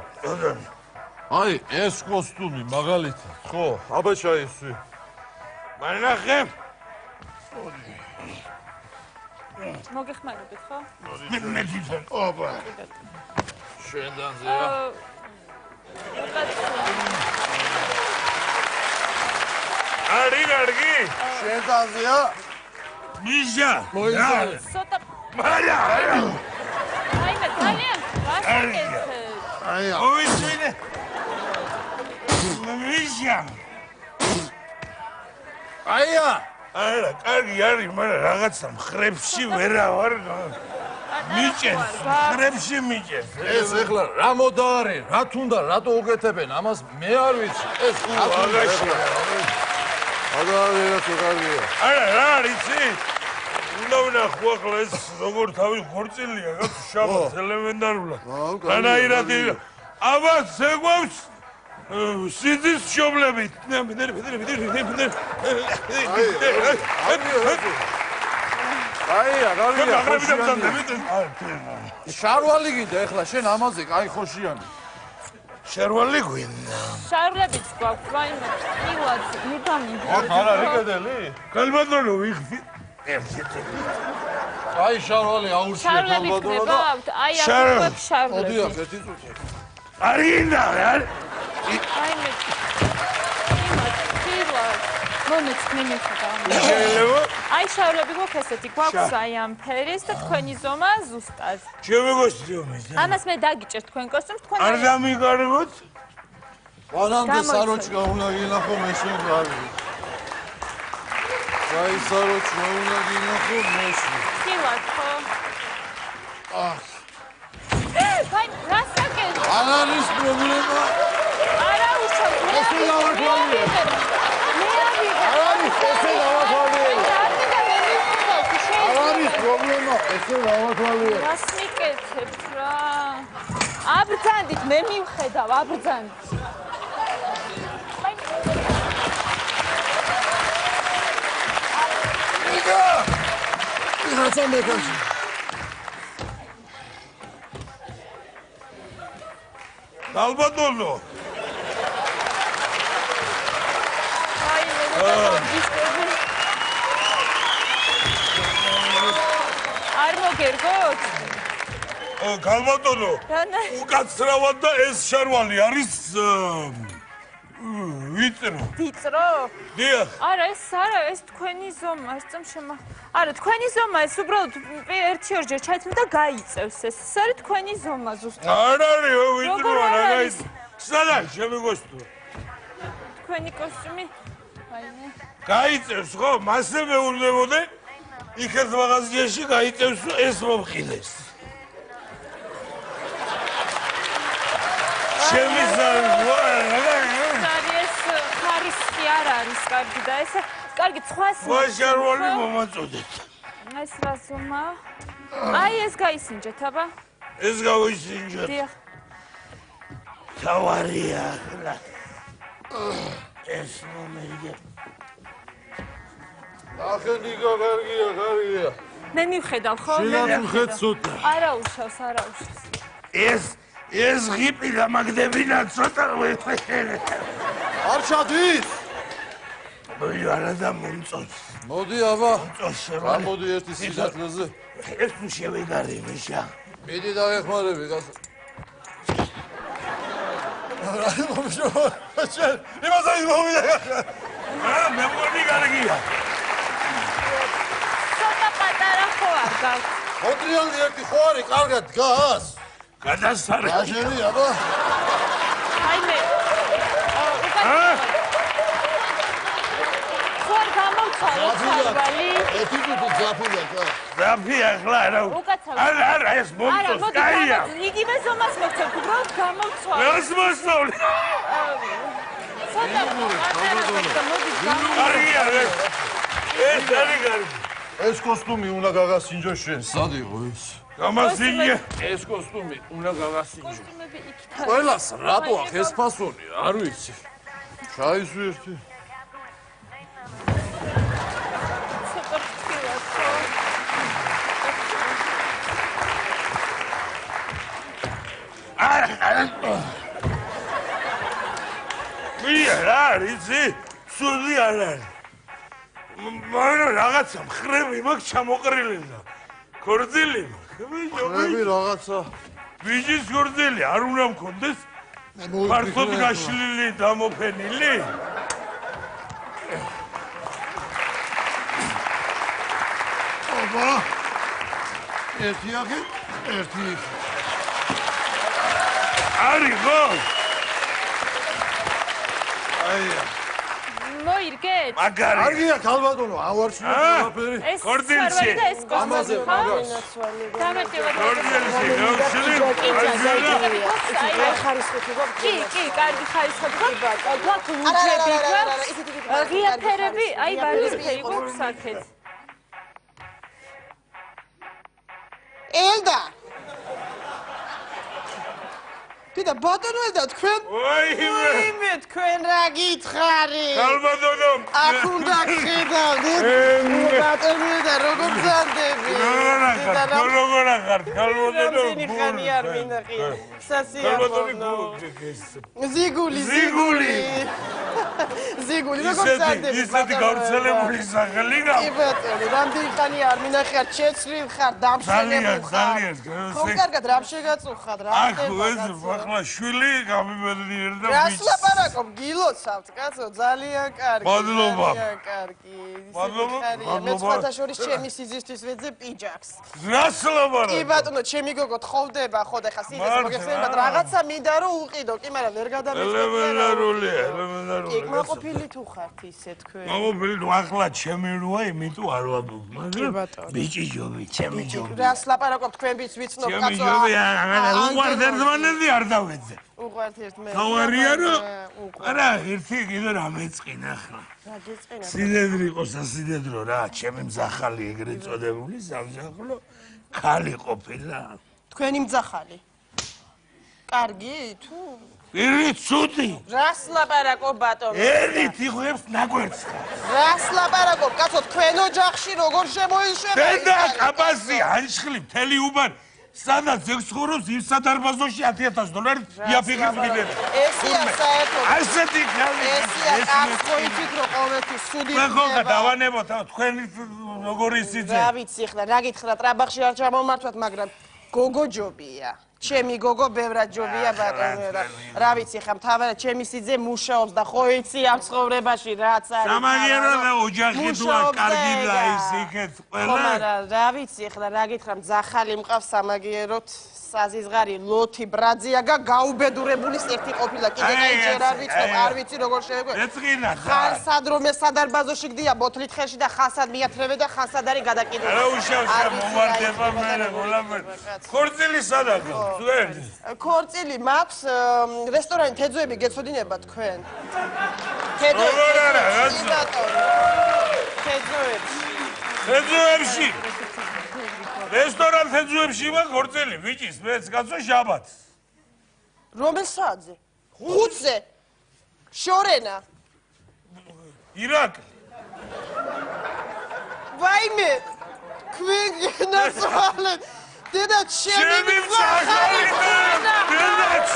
აი ეს კოსტუმი მაგალითად ხო აბაჩა ისვი მანახე მოგეხმარებით, ხო? მე თვითონ ოპა შენდანზეა არი კარგი შენდანზეა მიშა მოიძალე ცოტა მარა აი მე ძალიან გასაკეთებ. აი ოიცინე მიშა აია არა კარგი არის მაგრამ რაღაცა მხრებში ვერა ვარ მიჭეს მხრებში მიჭეს ეს ახლა რა მოდარე რა თუნდა რატო უკეთებენ ამას მე არ ვიცი ეს აგაში აგარი კარგია არა რა არის უნდა ვნახო ახლა ეს როგორ თავი ხორცილია რა შაბათს ელემენტარულად რანაირად აბას ეგვავს სიძის შობლებით აია კარგია ხოშიანი შარვალი გინდა ახლა შენ ამაზე კაი ხოშიანი შერვალი გვინდა შარლებიც გვაქვს, აი მე ხილად მივამინდი. აქ არ არის კედელი კალბატონო ვიხდი აი შარვალი აურჩია შარლები ალბათო და გნებავთ, აი აქ შარლები. გვაქვს შარლები. მოდი აქ ერთი წუთი არ გინდა რა აი მე ხილად მომეც მე მიხედავ. შეიძლება? აი შავლები გვაქვს ესეთი, გვაქვს აი ამ ფერის და თქვენი ზომა ზუსტად. ჩემი გოსტიუმი. ამას მე დაგიჭერ თქვენ კოსტუმს, თქვენ არ დამიგარგოთ? მანამდე საროჩკა უნდა გინახო მეში გარი. აი საროჩკა უნდა გინახო მეში. ხილად ხო? აი, რასაკენ? არ არის პრობლემა. არა უშავ, მე ავიღე. არ არის ესე დავათვალიერე. არ არის პრობლემა, ესე დავათვალიერე. რას მიკეთებთ რა? აბრძანდით, მე მივხედავ, აბრძანდით. რაცა მეკაში. ალბათონო. აი, მე ვისწრები. არ მოგერგოთ? ალბათონო. რანა? უკაცრავად და ეს შარვალი არის ვიწრო. ვიწრო? დიახ. არა, ეს თქვენი ზომა, ეს წამშემა. არა, თქვენი ზომა, ეს უბრალოდ ერთი-ორჯერ ჩაითმ და გაიწევს ეს. ეს არის თქვენი ზომა ზუსტად. არ არის ვიწრო, როგორ რა არ გაიც. არის? სადა შემიგოსტო. თქვენი კოსტუმი. აინე. გაიწევს ხო? მასე მეურნებოდე. იქეთ მაღაზიაში გაიწევს ეს მომხილეს. შემიზარდა. ეს ხარისხი არ არის კარგი და ეს კარგი ცხვას ვაშარვალი მომაწოდეთ. ეს რა ზომა? აი ეს გაისინჯეთ, აბა. ეს გავისინჯოთ. დიახ. თავარია ახლა. ეს მომერგე. ახენიკა კარგია, კარგია. მე მივხედავ ხო? შენაც მხედ ცოტა. არა უშავს, არა უშავს. ეს ღიპი დამაგდებინა ცოტა ვეფეხერე. არ ჩადის? არა და მომწონს. მოდი აბა. მომწონს შევა. გამოდი ერთი სიგრძეზე. ეს თუ შევიგარი მიშა. მიდი დაეხმარები გასა. რა მომშო? შენ იმასაი მომიდა. მე მგონი კარგია. ცოტა პატარა ხო არ გაქვს? მოტრიანი ერთი ხო არის, კარგად დგას. გადასარე. აშენი აბა. აი მე. ხوار გამომცვალე ცარბალი. ერთი თუთი ძაფია ხა. ძაფია ხლა რა. არა ეს მომწონს. კაია. იგივე ზომას მოგცემ, უბრალოდ გამომცვალე. ეს მოსწავლე. ცოტა მოდი კარგია ეს არის კარგი. ეს კოსტუმი უნდა გაგასინჯო შენ. სად იყო ეს? გამასინჯე. ეს კოსტუმი უნდა გაგასინჯო. კოსტუმები იქით. ყველას რატო აქ ეს ფასონი, არ ვიცი. ჩაისვი ერთი. ცოტა ფრთხილად ხო? რა იცი? სული არ არის. მაგრამ რაღაცა მხრები მაქვს ჩამოყრილი და ქორწილი მაქვს. ხები რაღაცა. ბიჭის ქორწილი არ უნდა მქონდეს? ფართოდ გაშლილი დამოფენილი? აბა. ერთი აქე, ერთი იქ. არის ხო? აია. მოირგეთ? მაგარი. კარგია ქალბატონო, ავარჩიე ყველაფერი. ეს ქორწილში. ცარბალი და ეს ამაზე კოსტუმი ხო? მაგას. დამეტევა. ქორწილში ნოშლი. კი, კარგი ხარისხები გვაქვს. გვაქვს ლუჯები, გვაქვს ღიაფერები, აი ბარისფერი გვაქვს აქეთ. ელდა. კიდე ბატონო ელდა თქვენ? ვაიმე, თქვენ რა გითხარი? ქალბატონო. აქ უნდა ხედავდით. ბატონო და როგორ გზანდები? როგორ ახარ, ქალბატონო. ხანი არ მინახი. სასიამოვნო. ზიგული. გიგული, როგორ წარდები? ისეთი გავრცელებული სახელი გაქვს. კი ბატონო, რამდენი ხანი არ მინახიარ, შეცვლილ ხარ, დამშენებულ ხარ. ხო, კარგად, რამ შეგაწუხად, რა აქ ეს ახლა შვილი გამიბედნიერ და რას ლაპარაკობ, გილოცავთ, კაცო, ძალიან კარგი. მადლობა. ძალიან კარგი. მადლობა. მე სხვათა შორის ჩემი სიზისთვის ვეძებ პიჯაკს. რას ლაპარაკობ? კი ბატონო, ჩემი გოგო თხოვდება, ხო და ხა სიზეს მოგეხსენებათ, რაღაცა მინდა რომ უყიდო, კი, მაგრამ ვერ გადამეწყობია. ელემენტარულია, ელემენტარულია. იქ მაყოფილი თუ ხართ ისე თქვენ. მაყოფილი თუ ახლა ჩემი როა, იმიტომ არ ვაბობ, მაგრამ ბატონო. ბიჭი ჯობი, ჩემი ჯობი. რას ლაპარაკობ თქვენიც ვიცნობ, ჩემი კაცო. ჯობი, უყვართ ერთმანეთი არ დავეძე. უყვართ ერთმანეთი. თავარია რომ არა, ერთი კიდე რა მეწყინა ახლა. რა გეწყინა? სიდედრი იყოს ასიდედრო რა, ჩემი მზახალი ეგრეთ წოდებული სამზახლო ქალი ყოფილა. თქვენი მძახალი. კარგი თუ? პირი ცუდი. რას ლაპარაკობ ბატონო? ერით იღებს ნაგვერც. რას ლაპარაკობ, კაცო, თქვენ ოჯახში როგორ შემოიშვება? დედა კაბასი ანშხლი მთელი უბანი სადაც ეგ ცხოვრობს იმ სადარბაზოში $10,000 იაფიღებს მიდედა. ესია საერთოდ. ასეთი ქალი. ესია კაცო იცით რომ ყოველთვის სუდი მე ხოხა დავანებოთ თქვენი როგორი სიძე. რა ვიცი ხლა, რა გითხრა, ტრაბახში არ ჩამომართვათ, მაგრამ გოგო ჯობია. ჩემი გოგო ბევრად ჯობია ბატონო და რა ვიცი ხა, მთავარად ჩემი სიძე მუშაობს და ხო იცი ამ ცხოვრებაში რაც არის. სამაგერო და ოჯახი თუ არ კარგი და ის იქეთ ყველა. ხო, მაგრამ რა ვიცი ხლა, რა გითხრა, მძახალი მყავს სამაგიეროთ. საზიზღარი ლოთი ბრაძიაგა გაუბედურებულის ერთი ყოფილა კიდე ჯერ არ ვიცნობ არ ვიცი როგორ შეგვე ეწყინა ხანსად რომ ეს სადარბაზოში გდია ბოთლით ხელში და ხანსად მიათრევე და ხანსად არის გადაკიდული რა უშავს მომარდება მე გოლამერ ქორწილი სადაა თქვენ ქორწილი მაქვს რესტორანი თეძუები გეცოდინება თქვენ თეძუებში რესტორან თეძუებში ვარ ქორწილი ბიჭის მეც კაცო შაბათს რომელ საათზე? 5-ზე. შორენა. ირაკლი. ვაიმე. ქვენ გენაცვალეთ. დედა ჩემი მზახალი დედაც.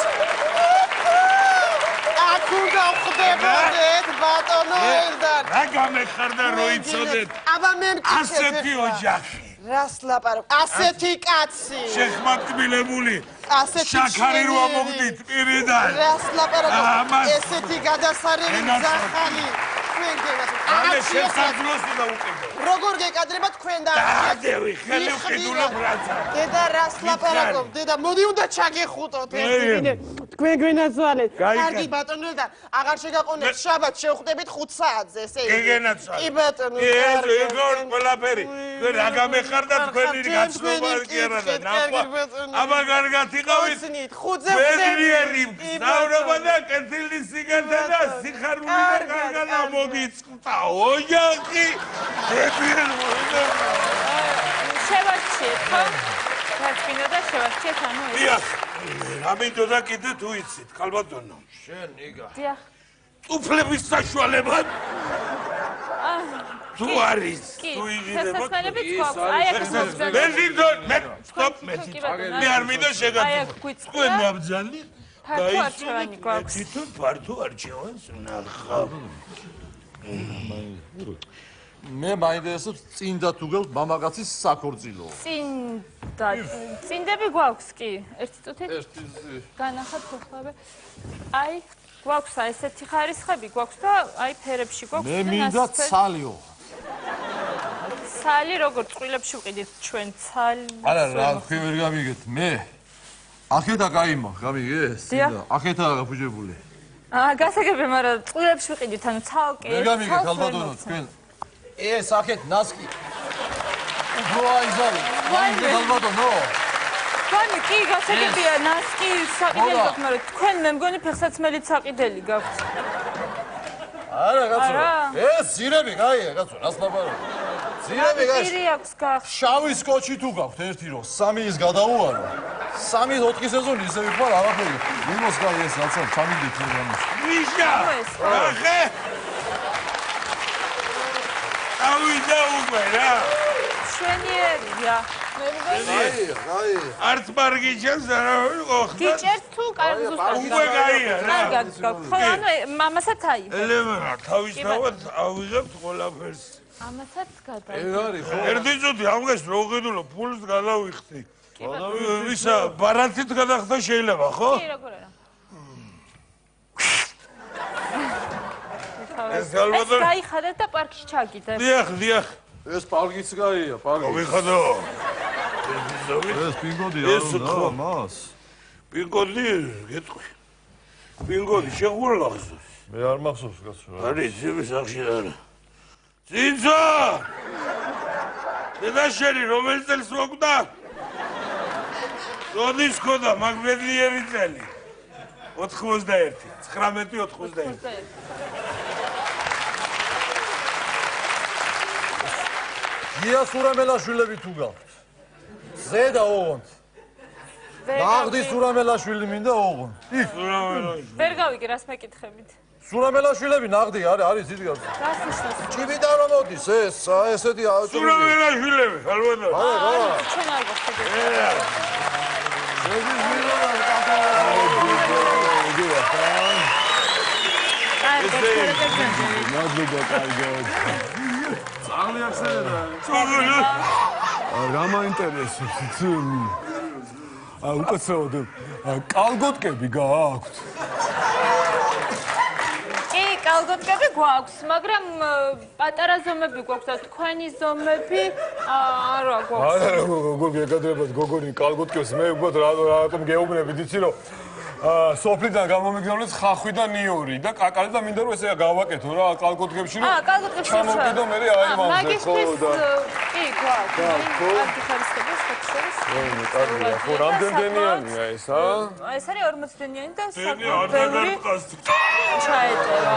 აკუდა ხდებოდეთ ბატონო ერთად. რა გამეხარდა რო იცოდეთ? აბა მე მკითხეთ. ასეთი ოჯახი. რას ლაპარაკობ? ასეთი კაცი. შეხმატბილებული. ასეთი შაქარი რო მოგდით პირიდან. რას ლაპარაკობ? ესეთი გადასარევი მზახალი. თქვენ გენაცვალეთ. ამე შესაძლოს უნდა უყიდო. როგორ გეკადრება თქვენ და დადევი ხელი უყიდულობ რაცა. დედა რას ლაპარაკობ? დედა მოდი უნდა ჩაგეხუტოთ ერთი თქვენ გვენაცვალეთ. კარგი ბატონო და აღარ შეგაყონეთ შაბათს შევხვდებით 5 საათზე ესე იგი. გეგენაცვალეთ. კი ბატონო. ეგ ყველაფერი. თქვენ რა გამეხარდა თქვენი გაცნობა კი არა და ნახვა. აბა კარგად იყავით. 5-ზე ბედნიერი მგზავრობა და კეთილი სიგარდა და სიხარული და კარგად მოგიწყდა ოჯახი. შევარჩიეთ, ხო? გაჩვენო და შევარჩიეთ, ანუ ეს. დიახ. ამინდოდა კიდე თუ იცით, ხალბატონო. შენ იგა. დიახ. უფლების საშუალებად თუ არის, თუ იგინებოდ. სასაცმელებით გვაქვს. აი აქ მოგზაურობთ. ბენზინდონ, მე სტოპ მე. მე არ მინდა აი შეგაძლო. აქ გვიწყდა. თქვენ ნაბძალი. ფართო არჩევანი გვაქვს. თვითონ ფართო არჩევანს ვნახავ. მე მაინტერესებს წინდა თუ გელს მამაკაცის საქორწილო. წინდები გვაქვს კი. ერთი წუთით. განახათ ხოხლავე. აი გვაქვს ესეთი ხარისხები გვაქვს და აი ფერებში გვაქვს. მე მინდა ცალიო. ცალი როგორ წყვილებში ვყიდით ჩვენ ცალი. არა რა თქვენ ვერ გამიგეთ მე. ახეთა გაიმა, გამიგეს? წინდა. ახეთა გაფუჭებული. გასაგები, მაგრამ წყვილებში ვყიდით, ანუ ცალკე. ვერ გამიგეთ ალბათონო თქვენ. ეს ახეთ ნასკი. ვაიზალი, ვაიზალი ალბათონო. თქვენი კი გასაგებია ნასკი საყიდელი გაქვთ, მაგრამ თქვენ მე მგონი ფეხსაცმელით საყიდელი გაქვთ. არა კაცო. ეს ზირები გაია კაცო, რას ლაპარაკობ? ზირები გაია. ზირი აქვს გახ. შავი სკოჩი თუ გაქვთ ერთი რო 3 ის გადაუარო. 3-4 სეზონი ისე ვიყავ არაფერი. მიმოს გაია ეს რაცა ჩამიგდით ამას. ვიშა. ახე. ავიდა უკვე რა. შვენიერია. არც მარგიჩას არავინ ყოფნა. გიჭერთ თუ კარგი ზუსტად. უკვე გაია რა. ხო, ანუ მამასაც აიღე. ელემენა თავისთავად ავიღებთ ყველაფერს. ამასაც გადა. ერთი წუთი ამგეს რო ხედულო ფულს გადავიხდი. ისა ბარათით გადახდა შეიძლება ხო? კი, როგორ არა. ეს ალბათ გაიხადეთ და პარკში ჩაგიდეთ. დიახ. ეს პარკიც გაია, პარკი. ვიხადო. ეს პინგოდი არ უნდა მას. პინგოდი გეტყვი. პინგოდი შეღულახს. მე არ მახსოვს კაცო. არის ძების სახში არა. ძინძო! დედაშენი რომელი წელს მოკვდა? როდის ხოდა მაგბედლიერი წელი? 91, 1991. გია სურამელაშვილები თუ გაქვთ. ზედა ოღონდ. ნაღდი სურამელაშვილი მინდა ოღონდ. ვერ გავიგე რას მეკითხებით. სურამელაშვილები ნაღდი არის იდგა. რას ნიშნავს? ჭიბიდან რომ მოდის ეს, ესეთი სურამელაშვილები, ალბათ. ჩვენ არ გვხვდებით. რა მაინტერესებს უკაცრავად კალგოტკები გააქვთ? კი, კალგოტკები გვაქვს, მაგრამ პატარა ზომები გვაქვს და თქვენი ზომები არა გვაქვს. არა, როგორ გეკადრებათ გოგონი კალგოტკებს, მე უბრალოდ რატომ გეუბნებით, იცი რომ სოფლიდან გამომიგზავნეს ხახვი და ნიორი და კაკალი და მინდა რომ ესე გავაკეთო რა კალგოტკებში რომ ჩამოვიდო მე აი მამზე ხო და კი გვაქვს. კარგი ხარისხები სპეციალისტ. კარგია, ხო რამდენდენიანია ეს ა? ეს არის 40 დენიანი და საკმაოდ ბევრი ჩაეწერა.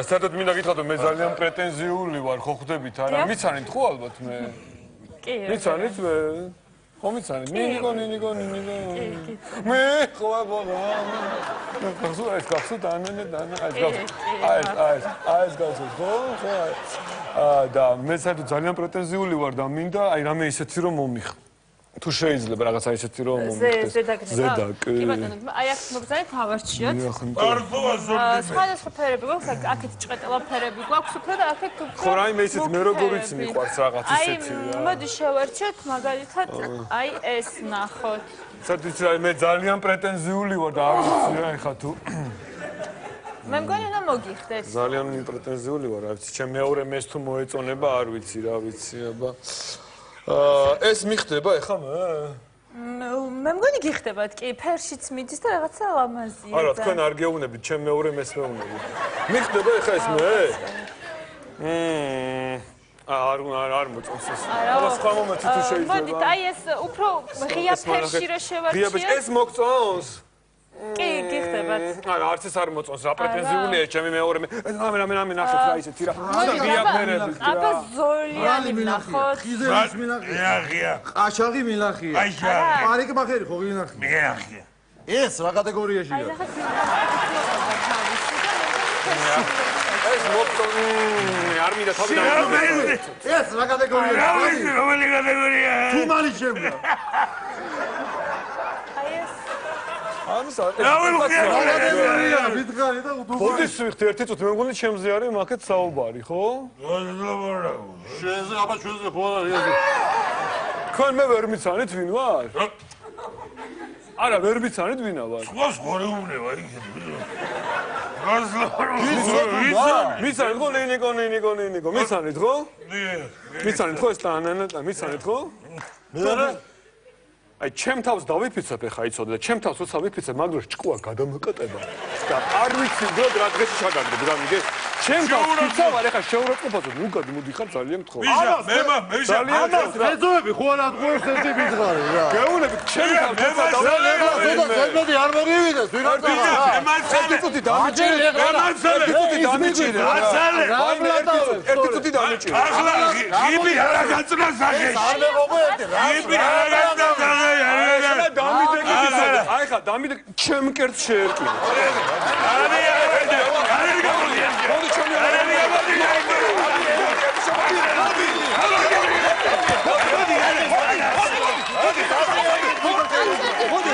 საერთოდ მინდა გითხრათ რომ მე ძალიან პრეტენზიული ვარ, ხო ხვდებით არა? მიცანით ხო ალბათ მე? კი. მიცანით მე? ხო მიცანით? ნინიკო. მე ხო აბა. გახსოვს და მე საერთოდ ძალიან პრეტენზიული ვარ და მინდა აი რამე ისეთი რომ მომიხ. თუ შეიძლება რაღაცა ისეთი რომ მომიხდეს. ზედა. კი ბატონო, აი აქ მოგზავნეთ ავარჩიოთ. სხვადასხვა ფერები გვაქვს, აქეთ ჭყეტელა ფერები გვაქვს უფრო და აქეთ უფრო. ხო რაიმე ისეთი მე როგორიც მიყვარს რაღაც ისეთი რა. აი მოდი შევარჩიოთ მაგალითად აი ეს ნახოთ. საერთოდ მე ძალიან პრეტენზიული ვარ და არ ვიცი რა ეხა თუ მე მგონი უნდა მოგიხდეს. ძალიან პრეტენზიული ვარ, არ ვიცი, ჩემ მეორე მეს თუ მოეწონება, არ ვიცი, რა ვიცი, აბა. ეს მიხდება ეხა მე მგონი გიხდებათ, კი, ფერშიც მიდის და რაღაცა ლამაზია. არა, თქვენ არ გეუბნებით, ჩემ მეორე მეს მეუბნები. მიხდება ეხა ეს მე? არ მოწონს ეს. არა, სხვა მომენტი თუ შეიძლება. მოდით, აი ეს უფრო ღია ფერში რა შევარჩიოთ. ეს მოგწონს? კი, გიხდებათ. არა, არც ეს არ მოწონს, რა პრეტენზიულია ჩემი მეორე მე. რამე ნახეთ რა ისეთი რა. ღია ფერები. აბა ზოლიანი ნახოთ. ხიზერის მინახია. ღია. ყაშაღი მინახია. ყაშაღი. პარიკმახერი ხო მინახია. მინახია. ეს რა კატეგორიაშია? აი ნახეთ. ეს მოგწონს. არ მინდა თავი და ეს რა კატეგორიაშია? რა ვიცი, რომელი კატეგორია? თუ მალი შემდა. კატეგორია, ვიდგარი და ბოდის ვიხდი ერთი წუთი, მე მგონი ჩემზე არის მაგეთ საუბარი, ხო? შენზე, აბა ჩვენზე ხო არა. თქვენ მე ვერ მიცანით ვინ ვარ? არა, ვერ მიცანით ვინა ვარ? სხვას ხარ ეუბნება იქეთ. მიცანით ხო ნინიკო, მიცანით ხო? მიცანით ხო ეს და მიცანით ხო? მე არა აი ჩემ თავს დავიფიცებ ეხა იცოდე და ჩემ თავს როცა ვიფიცებ მაგდროს ჭკუა გადამოკატება და არ ვიცი უბრალოდ რა დღეში ჩაგაგდებ რა მიგე ჩემ თავს ვიცავ არ ეხა შეურაცხყოფაზე მუგად მოდიხარ ძალიან მთხოვნ მე ძალიან ეძოები ხო არ ატყუებს ერთი ბიძღარი რა გეუბნებით ჩემ თავს როცა ზედმეტი არ მოგივიდეს ვინ არ ერთი წუთი დამიჭირე ერთი წუთი დამიჭირე ერთი წუთი დამიჭირე ახლა ღიბი არა გაწნა სახეში არ მეგობრებდი რა ღიბი არა გაწნა აი ხა დამიდე ჩემ კერტ შეერკინე. არის მოდი